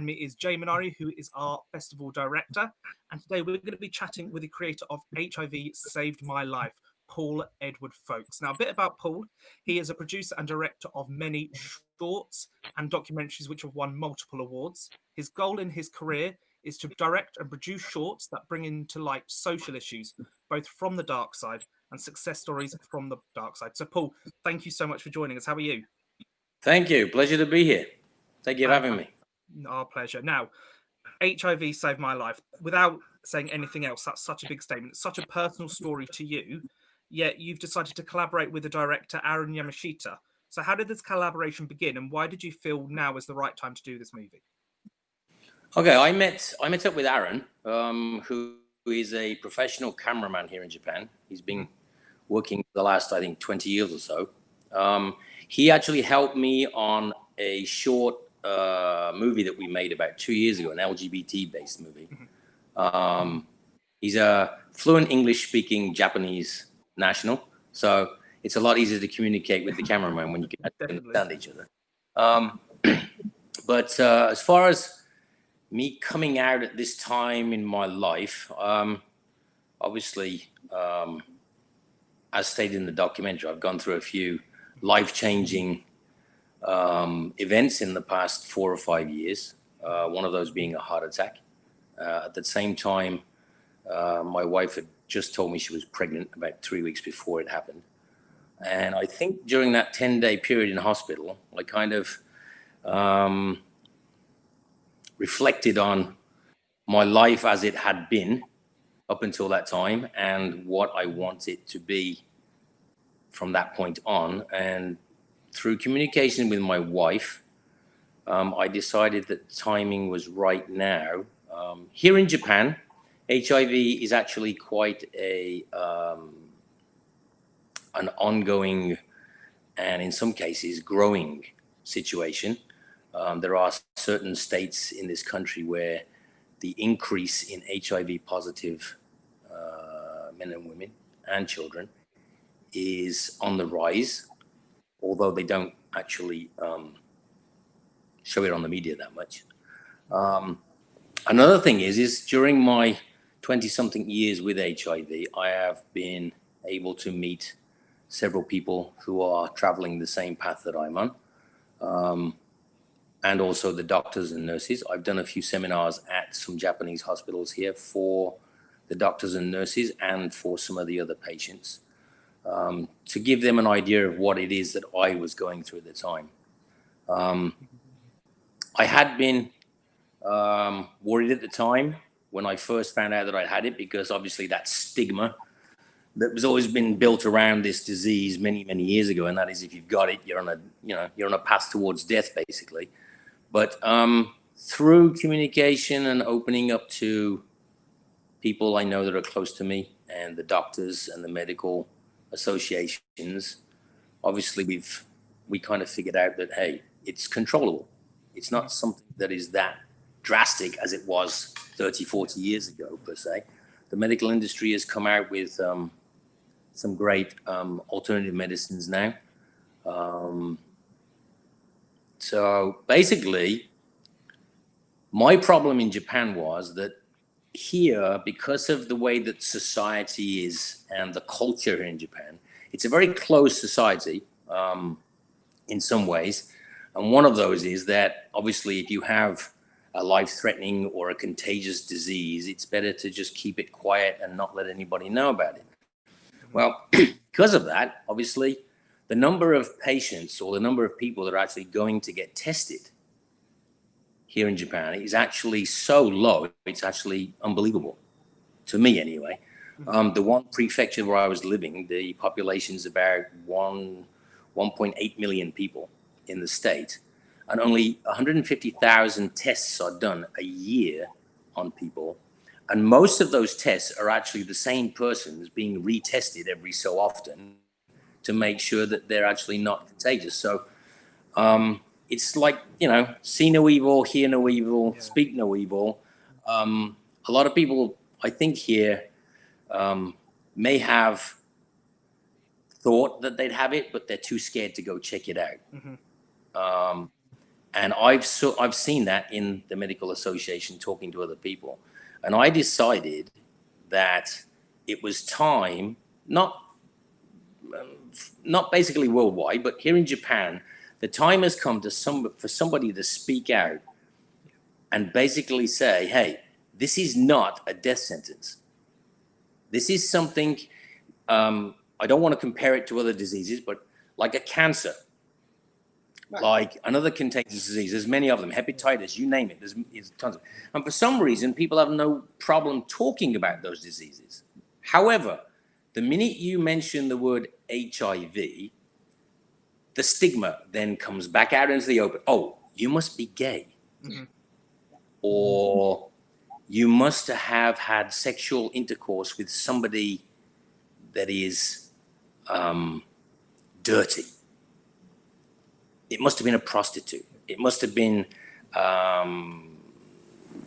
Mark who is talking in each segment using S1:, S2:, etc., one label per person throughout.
S1: me is Jay Minari, who is our festival director. And today we're going to be chatting with the creator of HIV Saved My Life, Paul Edward Foulkes. Now, a bit about Paul. He is a producer and director of many shorts and documentaries which have won multiple awards. His goal in his career is to direct and produce shorts that bring into light social issues, both from the dark side and success stories from the dark side. So, Paul, thank you so much for joining us. How are you?
S2: Thank you. Pleasure to be here. Thank you for having me.
S1: Our pleasure. Now, HIV saved my life. Without saying anything else, that's such a big statement. It's such a personal story to you, yet you've decided to collaborate with the director, Aaron Yamashita. So how did this collaboration begin, and why did you feel now is the right time to do this movie?
S2: Okay, I met up with Aaron, who is a professional cameraman here in Japan. He's been working the last, I think, 20 years or so. He actually helped me on a short movie that we made about 2 years ago, an LGBT-based movie. He's a fluent English-speaking Japanese national, so it's a lot easier to communicate with the cameraman when you can understand each other. But as far as me coming out at this time in my life, obviously, as stated in the documentary, I've gone through a few life-changing events in the past 4 or 5 years, one of those being a heart attack. At the same time, my wife had just told me she was pregnant about 3 weeks before it happened. And I think during that 10-day period in hospital, I kind of reflected on my life as it had been up until that time and what I want it to be from that point on. And through communication with my wife, I decided that timing was right now. Here in Japan, HIV is actually quite an ongoing and in some cases growing situation. There are certain states in this country where the increase in HIV positive men and women and children is on the rise, although they don't actually show it on the media that much. Another thing is during my 20-something years with HIV, I have been able to meet several people who are traveling the same path that I'm on. And also the doctors and nurses. I've done a few seminars at some Japanese hospitals here for the doctors and nurses and for some of the other patients, to give them an idea of what it is that I was going through at the time. I had been worried at the time when I first found out that I had it, because obviously that stigma that has always been built around this disease many, many years ago, and that is if you've got it, you're on a path towards death, basically. But through communication and opening up to people I know that are close to me and the doctors and the medical associations, obviously we kind of figured out that, hey, it's controllable. It's not something that is that drastic as it was 30, 40 years ago, per se. The medical industry has come out with some great alternative medicines now. So basically, my problem in Japan was that here, because of the way that society is and the culture here in Japan, it's a very closed society in some ways. And one of those is that obviously if you have a life-threatening or a contagious disease, it's better to just keep it quiet and not let anybody know about it. Well, because of that, obviously, the number of patients or the number of people that are actually going to get tested here in Japan is actually so low, it's actually unbelievable, to me anyway. The one prefecture where I was living, the population is about 1.8 million people in the state, and only 150,000 tests are done a year on people. And most of those tests are actually the same persons being retested every so often to make sure that they're actually not contagious. So it's like, see no evil, hear no evil, speak no evil. A lot of people, I think here, may have thought that they'd have it, but they're too scared to go check it out. And I've seen that in the medical association, talking to other people. And I decided that it was time, not basically worldwide, but here in Japan, the time has come for somebody to speak out and basically say, hey, this is not a death sentence. This is something, I don't want to compare it to other diseases, but like a cancer, like another contagious disease. There's many of them, hepatitis, you name it, there's tons of them. And for some reason, people have no problem talking about those diseases. However, the minute you mention the word HIV, the stigma then comes back out into the open. Oh, you must be gay. Mm-hmm. Or you must have had sexual intercourse with somebody that is dirty. It must have been a prostitute. It must have been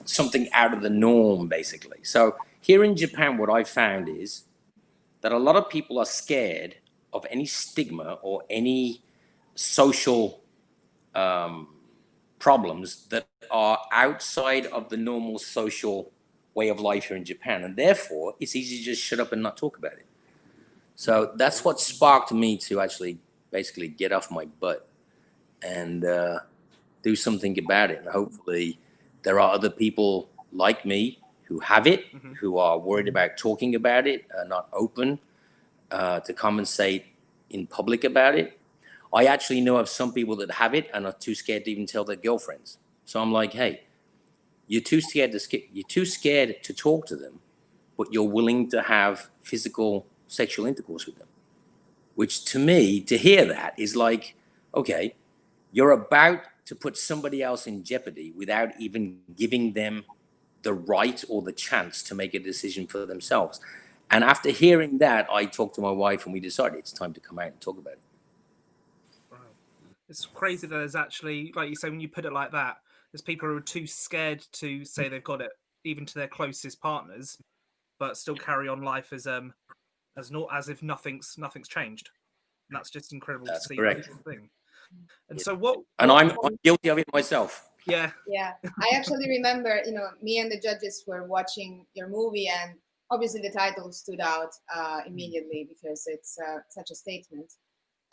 S2: something out of the norm, basically. So here in Japan, what I found is that a lot of people are scared of any stigma or any social problems that are outside of the normal social way of life here in Japan. And therefore, it's easy to just shut up and not talk about it. So that's what sparked me to actually basically get off my butt and do something about it. And hopefully there are other people like me who have it, mm-hmm. who are worried about talking about it, not open to compensate in public about it. I actually know of some people that have it and are too scared to even tell their girlfriends. So I'm like, hey, you're too scared to talk to them, but you're willing to have physical sexual intercourse with them. Which to me, to hear that is like, okay, you're about to put somebody else in jeopardy without even giving them the right or the chance to make a decision for themselves. And after hearing that, I talked to my wife and we decided it's time to come out and talk about it.
S1: It's crazy that there's actually, like you say, when you put it like that, there's people who are too scared to say they've got it, even to their closest partners, but still carry on life as if nothing's changed. And that's just incredible to see.
S2: Correct.
S1: Thing. And so what?
S2: And I'm guilty of it myself.
S1: Yeah.
S3: Yeah. I actually remember, me and the judges were watching your movie, and obviously the title stood out immediately because it's such a statement.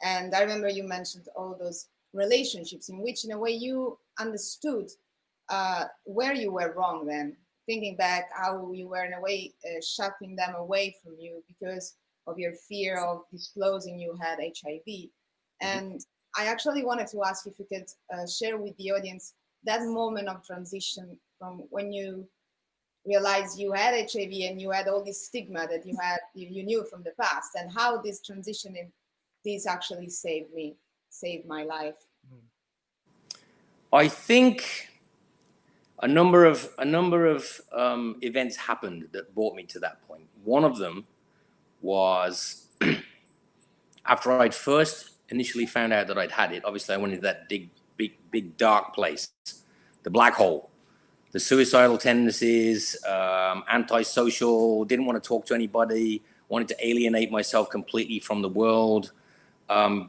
S3: And I remember you mentioned all those relationships in which, in a way, you understood where you were wrong then, thinking back how you were, in a way, shutting them away from you because of your fear of disclosing you had HIV. And I actually wanted to ask if you could share with the audience that moment of transition from when you realized you had HIV and you had all this stigma that you knew from the past, and how this transition in this actually saved my life.
S2: I think a number of events happened that brought me to that point. One of them was after I'd first initially found out that I'd had it. Obviously, I went into that big dark place, the black hole, the suicidal tendencies, antisocial, didn't want to talk to anybody, wanted to alienate myself completely from the world.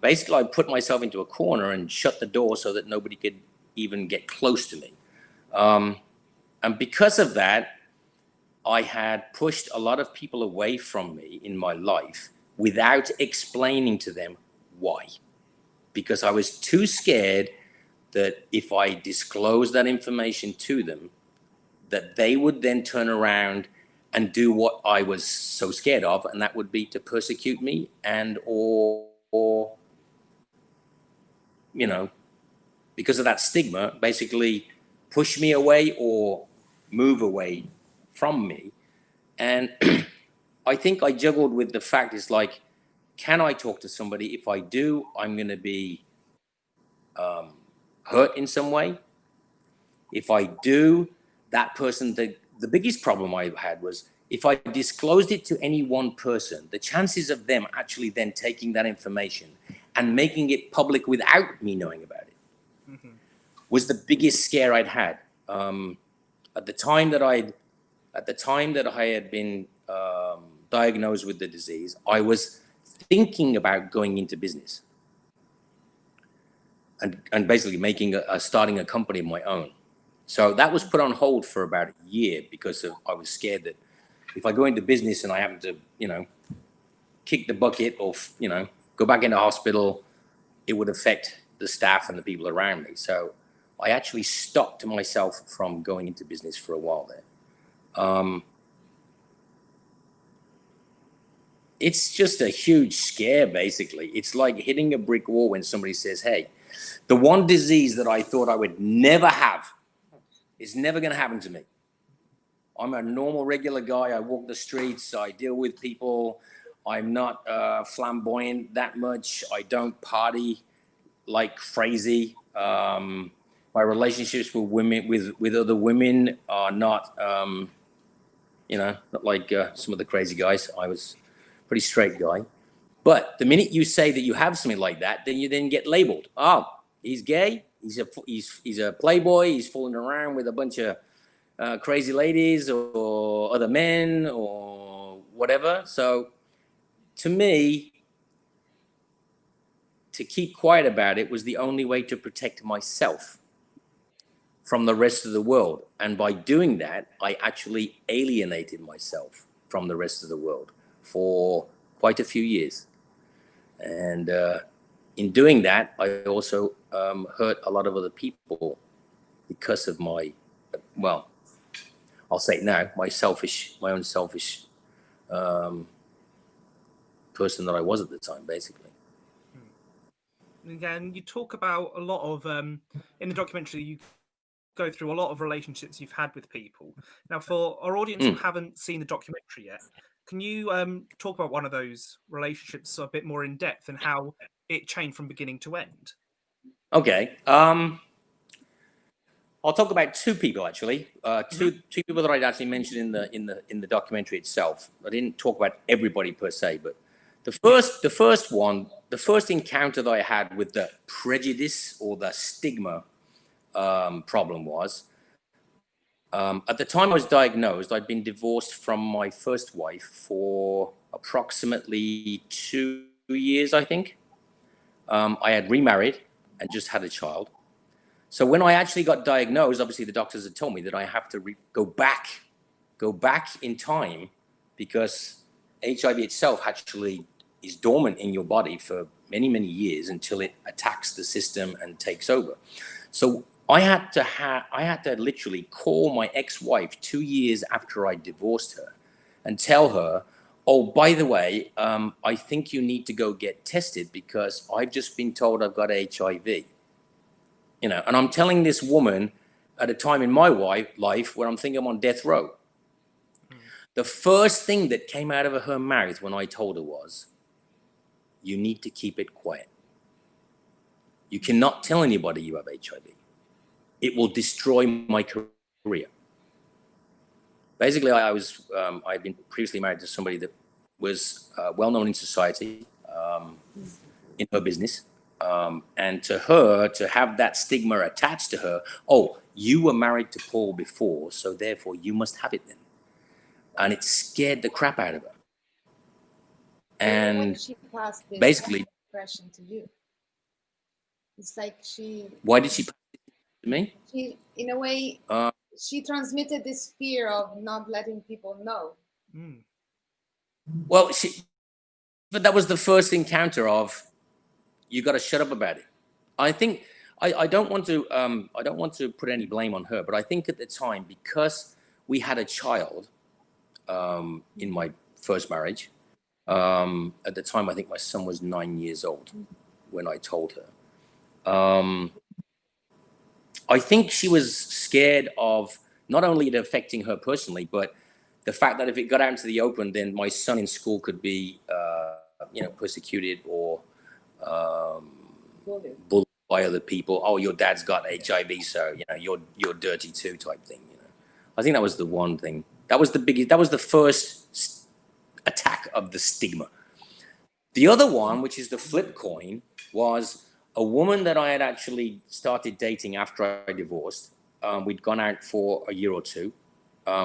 S2: Basically, I put myself into a corner and shut the door so that nobody could even get close to me. And because of that, I had pushed a lot of people away from me in my life without explaining to them why. Because I was too scared that if I disclosed that information to them, that they would then turn around and do what I was so scared of, and that would be to persecute me and or because of that stigma, basically push me away or move away from me. And I think I juggled with the fact is like, can I talk to somebody? If I do, I'm going to be hurt in some way. If I do, that person, the biggest problem I had was if I disclosed it to any one person, the chances of them actually then taking that information and making it public without me knowing about it was the biggest scare I'd had. At the time that I had been diagnosed with the disease, I was thinking about going into business. and basically starting a company of my own. So that was put on hold for about a year because I was scared that if I go into business and I happen to, kick the bucket or, go back into hospital, it would affect the staff and the people around me. So I actually stopped myself from going into business for a while there. It's just a huge scare, basically. It's like hitting a brick wall when somebody says, hey, the one disease that I thought I would never have is never going to happen to me. I'm a normal, regular guy. I walk the streets. I deal with people. I'm not flamboyant that much. I don't party like crazy. My relationships with women, with other women, are not, not like some of the crazy guys. I was a pretty straight guy. But the minute you say that you have something like that, then you then get labeled. Oh, he's gay. He's a playboy. He's fooling around with a bunch of crazy ladies or other men or whatever. So to me, to keep quiet about it was the only way to protect myself from the rest of the world. And by doing that, I actually alienated myself from the rest of the world for quite a few years. And in doing that, I also hurt a lot of other people because of my, well, I'll say it now, my own selfish person that I was at the time, basically.
S1: Again, you talk about a lot of, in the documentary, you go through a lot of relationships you've had with people. Now, for our audience who haven't seen the documentary yet, can you talk about one of those relationships a bit more in depth and how it changed from beginning to end?
S2: Okay. I'll talk about two people actually. Two people that I'd actually mentioned in the documentary itself. I didn't talk about everybody per se, but the first encounter that I had with the prejudice or the stigma problem was, at the time I was diagnosed, I'd been divorced from my first wife for approximately 2 years, I think. I had remarried and just had a child. So when I actually got diagnosed, obviously the doctors had told me that I have to go back in time, because HIV itself actually is dormant in your body for many, many years until it attacks the system and takes over. So I had to literally call my ex-wife 2 years after I divorced her and tell her, oh, by the way, I think you need to go get tested because I've just been told I've got HIV. And I'm telling this woman at a time in my life where I'm thinking I'm on death row. The first thing that came out of her mouth when I told her was, you need to keep it quiet. You cannot tell anybody you have HIV. It will destroy my career. Basically, I'd been previously married to somebody that was well-known in society, in her business. And to her, to have that stigma attached to her, oh, you were married to Paul before, so therefore you must have it then. And it scared the crap out of her. And
S3: she passed this
S2: basically,
S3: impression to you. It's like she.
S2: Why did she pass it to me?
S3: She, in a way, she transmitted this fear of not letting people know.
S2: Well, but that was the first encounter of, you got to shut up about it. I think I don't want to put any blame on her, but I think at the time, because we had a child in my first marriage, at the time I think my son was 9 years old when I told her. I think she was scared of not only it affecting her personally, but the fact that if it got out into the open, then my son in school could be persecuted or bullied by other people. Oh, your dad's got HIV, so you're dirty too, type thing. I think that was the one thing. That was the biggest. That was the first attack of the stigma. The other one, which is the flip coin, was a woman that I had actually started dating after I divorced. We'd gone out for a year or two.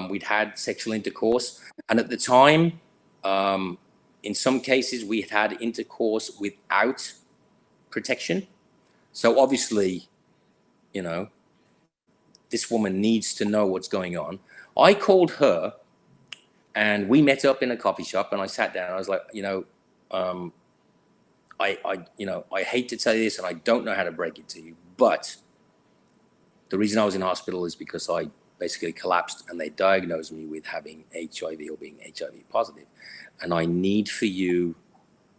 S2: We'd had sexual intercourse, and at the time, in some cases, we had intercourse without protection. So obviously, you know, this woman needs to know what's going on. I called her and we met up in a coffee shop and I sat down. I was like, I hate to tell you this and I don't know how to break it to you, but the reason I was in hospital is because I basically collapsed and they diagnosed me with having HIV or being HIV positive. And I need for you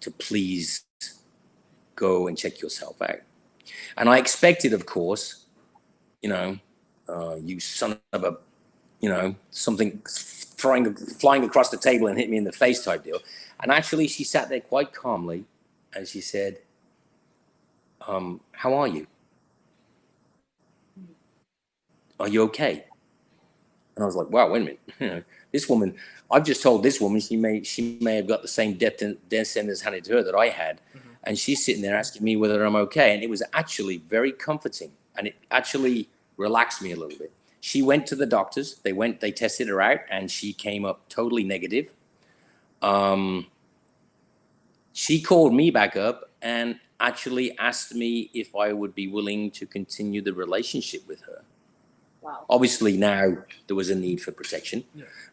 S2: to please go and check yourself out. And I expected, of course, you son of a, something flying across the table and hit me in the face type deal. And actually she sat there quite calmly and she said, how are you? Are you okay? And I was like, wow, wait a minute. This woman, I've just told this woman she may have got the same death sentence handed to her that I had. Mm-hmm. And she's sitting there asking me whether I'm okay. And it was actually very comforting. And it actually relaxed me a little bit. She went to the doctors. They tested her out and she came up totally negative. She called me back up and actually asked me if I would be willing to continue the relationship with her.
S3: Wow.
S2: Obviously now there was a need for protection,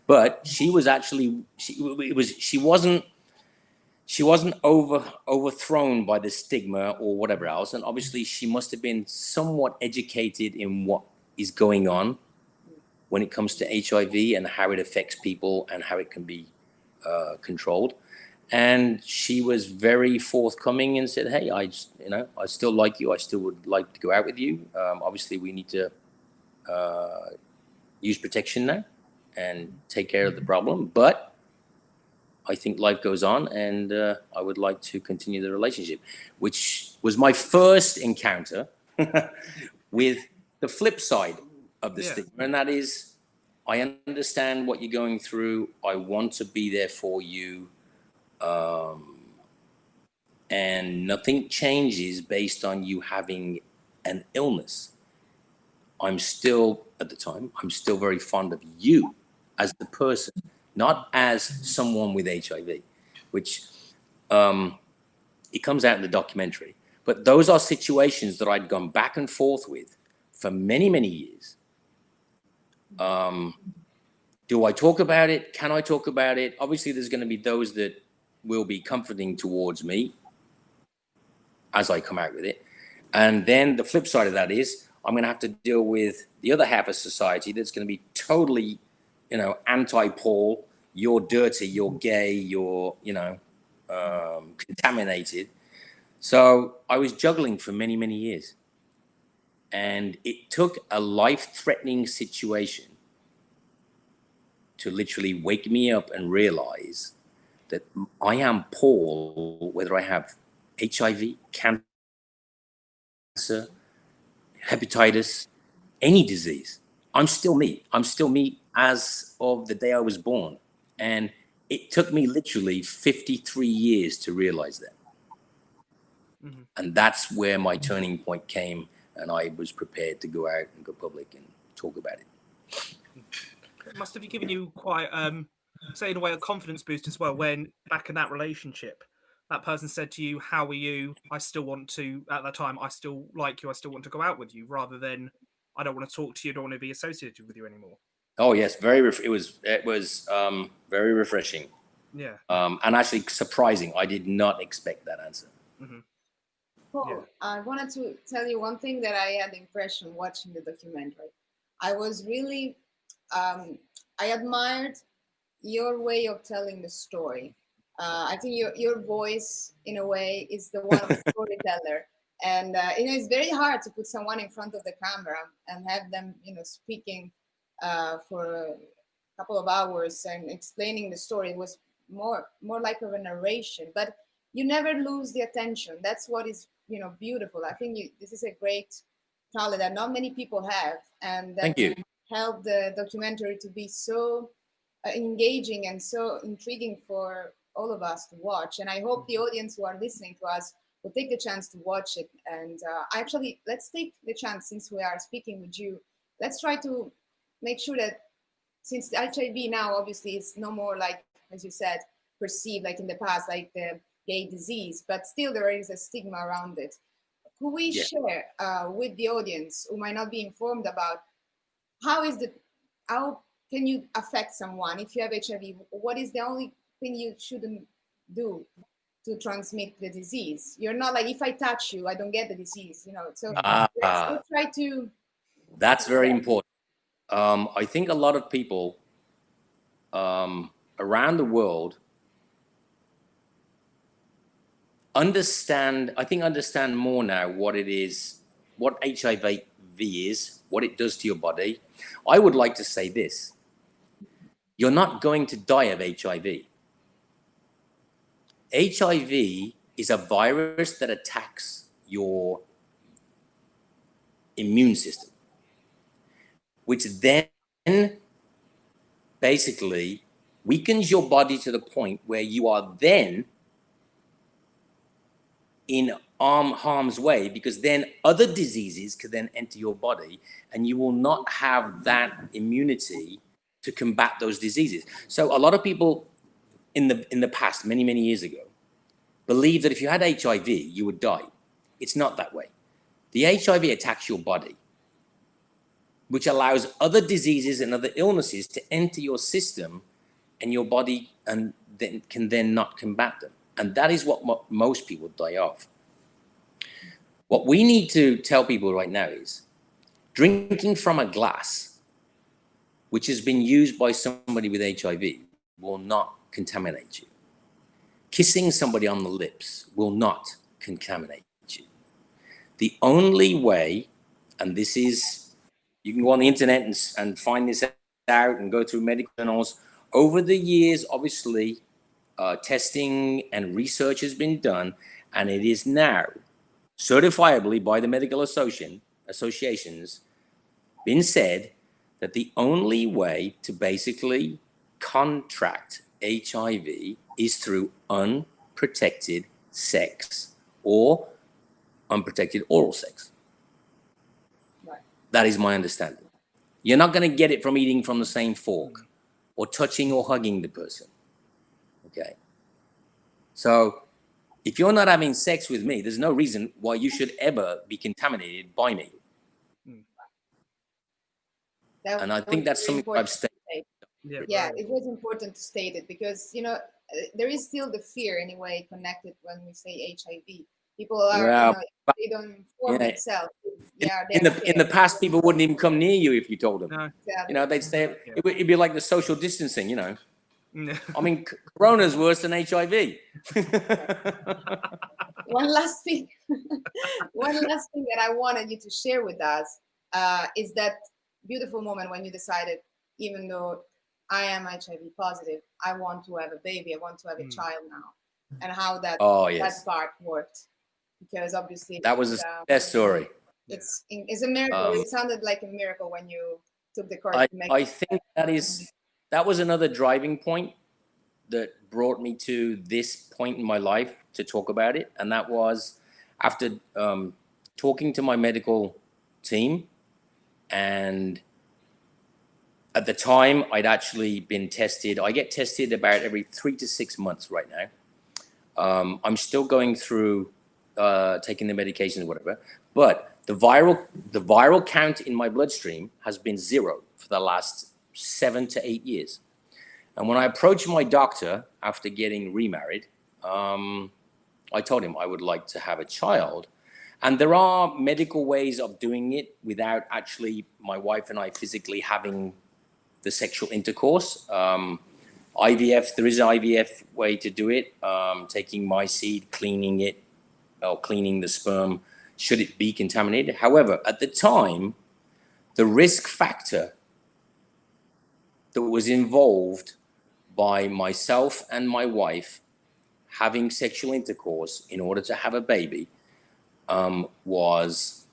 S2: but she was actually, she wasn't overthrown by the stigma or whatever else. And obviously she must have been somewhat educated in what is going on when it comes to HIV and how it affects people and how it can be controlled. And she was very forthcoming and said, hey, I still like you. I still would like to go out with you. Obviously we need to use protection now and take care of the problem, but I think life goes on and I would like to continue the relationship, which was my first encounter with the flip side of the stigma. And that is, I understand what you're going through. I want to be there for you. And nothing changes based on you having an illness. I'm still very fond of you as the person, not as someone with HIV, which it comes out in the documentary. But those are situations that I'd gone back and forth with for many, many years. Do I talk about it? Can I talk about it? Obviously, there's going to be those that will be comforting towards me as I come out with it. And then the flip side of that is I'm going to have to deal with the other half of society that's going to be totally, anti-Paul. You're dirty, you're gay, you're, contaminated. So I was juggling for many, many years. And it took a life-threatening situation to literally wake me up and realize that I am Paul, whether I have HIV, cancer, hepatitis, any disease. I'm still me. I'm still me as of the day I was born. And it took me literally 53 years to realize that. Mm-hmm. And that's where my turning point came. And I was prepared to go out and go public and talk about it.
S1: It must have given you quite, say in a way, a confidence boost as well, when back in that relationship, that person said to you, how are you? I still want to, at that time, I still like you. I still want to go out with you, rather than, I don't want to talk to you. I don't want to be associated with you anymore.
S2: Oh yes. It was very refreshing.
S1: Yeah.
S2: And actually surprising. I did not expect that answer.
S1: Mm-hmm.
S3: Paul, I wanted to tell you one thing that I had the impression watching the documentary. I was really, I admired your way of telling the story. I think your voice, in a way, is the one of the storyteller. And it's very hard to put someone in front of the camera and have them, speaking for a couple of hours and explaining the story. It was more like of a narration, but you never lose the attention. That's what is, beautiful. I think this is a great talent that not many people have, and that
S2: Thank you.
S3: helped the documentary to be so engaging and so intriguing for all of us to watch. And I hope the audience who are listening to us will take the chance to watch it. And actually, let's take the chance, since we are speaking with you, let's try to make sure that, since the HIV now obviously is no more, like, as you said, perceived like in the past, like the gay disease, but still there is a stigma around it. could we
S2: Yeah.
S3: share with the audience who might not be informed about how can you affect someone if you have HIV? What is the only thing you shouldn't do to transmit the disease? You're not like, if I touch you, I don't get the disease, you know. So let's try to.
S2: That's very important. I think a lot of people around the world understand more now what it is, what HIV is, what it does to your body. I would like to say this: you're not going to die of HIV. HIV is a virus that attacks your immune system, which then basically weakens your body to the point where you are then in harm's way, because then other diseases could then enter your body and you will not have that immunity to combat those diseases. So a lot of people in the past, many years ago, believed that if you had HIV, you would die. It's not that way. The HIV attacks your body, which allows other diseases and other illnesses to enter your system and your body, and then can then not combat them. And that is what most people die of. What we need to tell people right now is drinking from a glass, which has been used by somebody with HIV, will not contaminate you. Kissing somebody on the lips will not contaminate you. The only way, and this is, you can go on the internet and find this out and go through medical journals. Over the years, obviously, testing and research has been done, and it is now certifiably by the medical associations been said that the only way to basically contract HIV is through unprotected sex or unprotected oral sex.
S3: Right.
S2: That is my understanding. You're not going to get it from eating from the same fork or touching or hugging the person. Okay. So if you're not having sex with me, there's no reason why you should ever be contaminated by me. And I think that's something I've stated.
S3: Yeah, it was important to state it because, you know, there is still the fear anyway connected when we say HIV. People are, you know, they don't inform themselves. Yeah,
S2: in the past, people wouldn't even come near you if you told them.
S1: No.
S3: Exactly.
S2: You know, they'd stay. It'd be like the social distancing. You know, I mean, Corona's worse than HIV.
S3: One last thing, that I wanted you to share with us is that beautiful moment when you decided, even though I am HIV positive, I want to have a baby, I want to have a child now, and how that that part worked, because obviously
S2: that was a success story.
S3: It's a miracle. It sounded like a miracle when you took the courage to make
S2: I think that was another driving point that brought me to this point in my life to talk about it. And that was after talking to my medical team. And at the time, I'd actually been tested. I get tested about every 3 to 6 months right now. I'm still going through taking the medications or whatever. But the viral count in my bloodstream has been 0 for the last 7 to 8 years. And when I approached my doctor after getting remarried, I told him I would like to have a child. And there are medical ways of doing it without actually my wife and I physically having the sexual intercourse. IVF, there is an IVF way to do it, taking my seed, cleaning it, or cleaning the sperm, should it be contaminated. However, at the time, the risk factor that was involved by myself and my wife having sexual intercourse in order to have a baby was,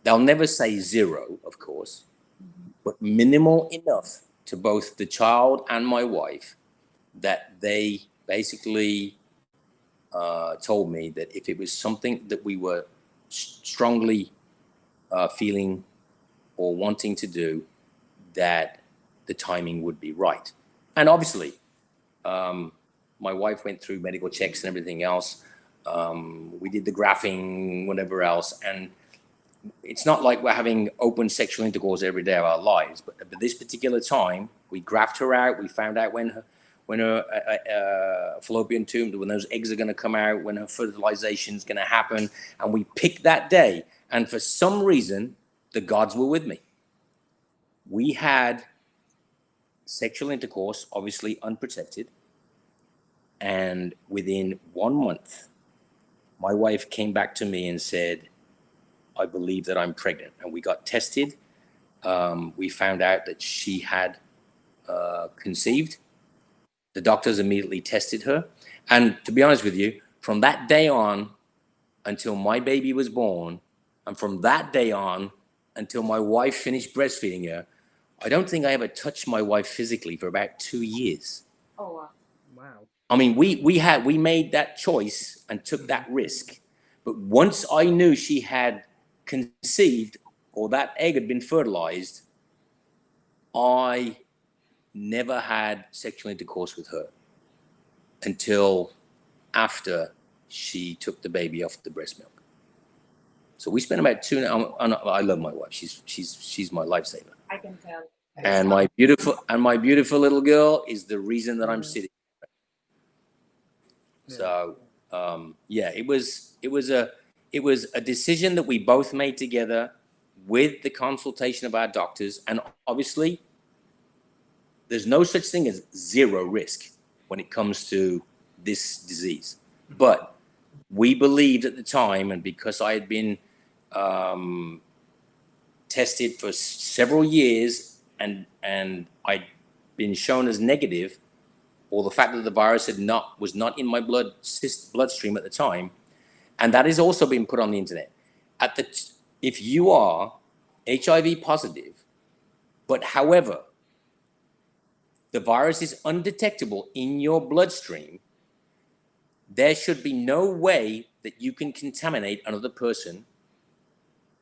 S2: they'll never say 0, of course, but minimal enough to both the child and my wife that they basically told me that if it was something that we were strongly feeling or wanting to do, that the timing would be right. And obviously, my wife went through medical checks and everything else. We did the graphing, whatever else. And it's not like we're having open sexual intercourse every day of our lives. But at this particular time, we graphed her out. We found out when her fallopian tube, when those eggs are going to come out, when her fertilization is going to happen. And we picked that day. And for some reason, the gods were with me. We had sexual intercourse, obviously unprotected. And within 1 month, my wife came back to me and said, I believe that I'm pregnant. And we got tested. We found out that she had conceived. The doctors immediately tested her. And to be honest with you, from that day on until my baby was born, and from that day on until my wife finished breastfeeding her, I don't think I ever touched my wife physically for about 2 years.
S3: Oh, wow.
S1: Wow.
S2: I mean, we made that choice and took that risk. But once I knew she had conceived or that egg had been fertilized, I never had sexual intercourse with her until after she took the baby off the breast milk. So we spent about I love my wife. She's my lifesaver.
S3: I can tell.
S2: And my beautiful little girl is the reason that I'm sitting.
S1: Yeah.
S2: So it was a decision that we both made together with the consultation of our doctors. And obviously, there's no such thing as zero risk when it comes to this disease. But we believed at the time, and because I had been tested for several years and I'd been shown as negative, or the fact that the virus was not in my bloodstream at the time, and that has also been put on the internet. If you are HIV positive, but however, the virus is undetectable in your bloodstream, there should be no way that you can contaminate another person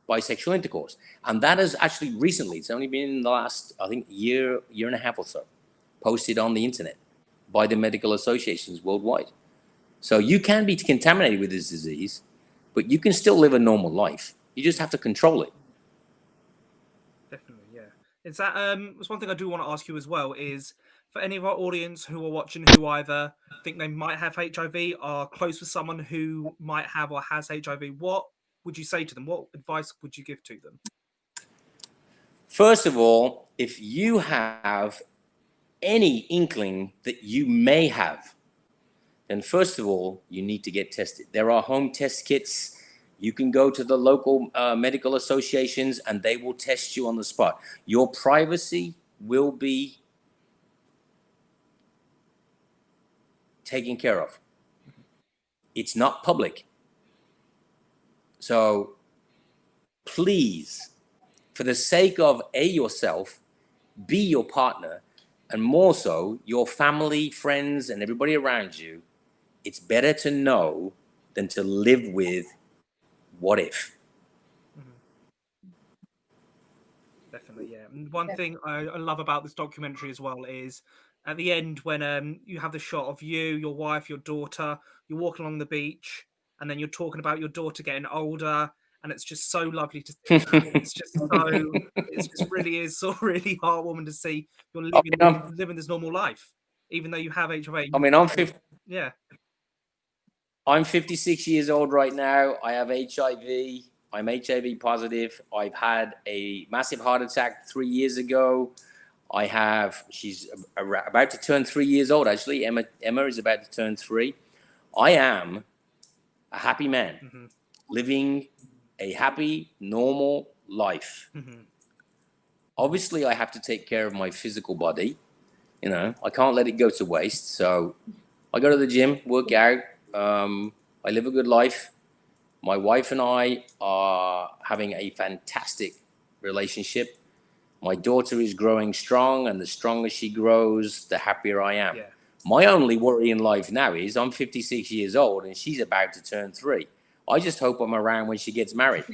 S2: by sexual intercourse. And that has actually recently, it's only been in the last, I think, year and a half or so, posted on the internet by the medical associations worldwide. So you can be contaminated with this disease, but you can still live a normal life. You just have to control it.
S1: Definitely, yeah. Is that there's one thing I do want to ask you as well is, for any of our audience who are watching who either think they might have HIV, are close with someone who might have or has HIV, what would you say to them? What advice would you give to them?
S2: First of all, if you have any inkling that you may have, then first of all, you need to get tested. There are home test kits. You can go to the local medical associations and they will test you on the spot. Your privacy will be taken care of. It's not public. So please, for the sake of yourself, be your partner, and more so your family, friends, and everybody around you, it's better to know than to live with what if.
S1: Definitely, yeah. And one thing I love about this documentary as well is at the end when you have the shot of you, your wife, your daughter, you're walking along the beach, and then you're talking about your daughter getting older, and it's just so lovely to see that. It's just really is so really heartwarming to see you're living this normal life, even though you have HIV.
S2: I mean,
S1: Yeah.
S2: I'm 56 years old right now. I have HIV. I'm HIV positive. I've had a massive heart attack 3 years ago. She's about to turn 3 years old, actually. Emma is about to turn 3. I am a happy man, living a happy, normal life. Obviously, I have to take care of my physical body. You know, I can't let it go to waste. So I go to the gym, work out. I live a good life. My wife and I are having a fantastic relationship. My daughter is growing strong, and the stronger she grows, the happier I am.
S1: Yeah.
S2: My only worry in life now is I'm 56 years old and she's about to turn 3. I just hope I'm around when she gets married.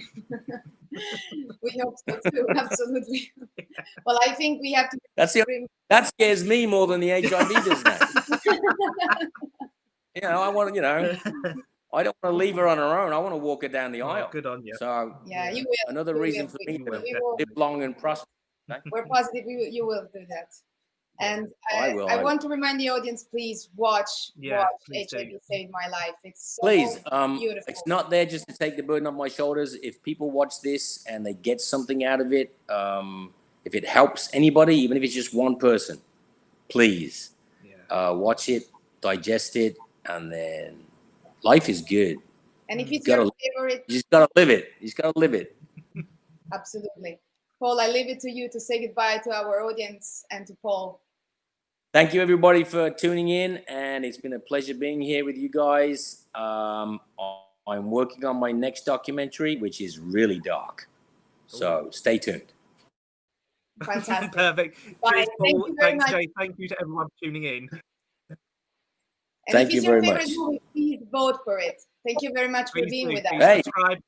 S3: We hope so too, absolutely. Well, I think we have to.
S2: That scares me more than the HIV does now. I want I don't want to leave her on her own. I want to walk her down the aisle.
S1: Good on you.
S2: So
S3: Yeah, you will.
S2: another
S3: You
S2: reason
S3: will.
S2: for me
S3: We
S2: to
S3: will.
S2: live long and prosper.
S3: We're positive you will do that. And
S2: I will.
S3: I want to remind the audience, please watch
S1: please
S3: HIV
S1: do.
S3: Saved My Life. It's so
S2: Please,
S3: beautiful.
S2: it's not there just to take the burden off my shoulders. If people watch this and they get something out of it, if it helps anybody, even if it's just one person, please watch it, digest it, and then life is good.
S3: And if it's your favorite,
S2: you just gotta live it. You just gotta live it.
S3: Absolutely. Paul, I leave it to you to say goodbye to our audience and to Paul.
S2: Thank you, everybody, for tuning in, and it's been a pleasure being here with you guys. I'm working on my next documentary, which is really dark. So stay tuned.
S3: Fantastic.
S1: Perfect.
S3: Bye.
S1: Cheers, Paul.
S3: Thank you very
S1: Thanks,
S3: much.
S1: Jay. Thank you to everyone for tuning in.
S3: And
S2: Thank
S3: if
S2: you
S3: it's your
S2: very
S3: favorite
S2: much.
S3: movie, please vote for it. Thank you very much for
S1: Please
S3: being
S1: do.
S3: with us.
S1: Please subscribe.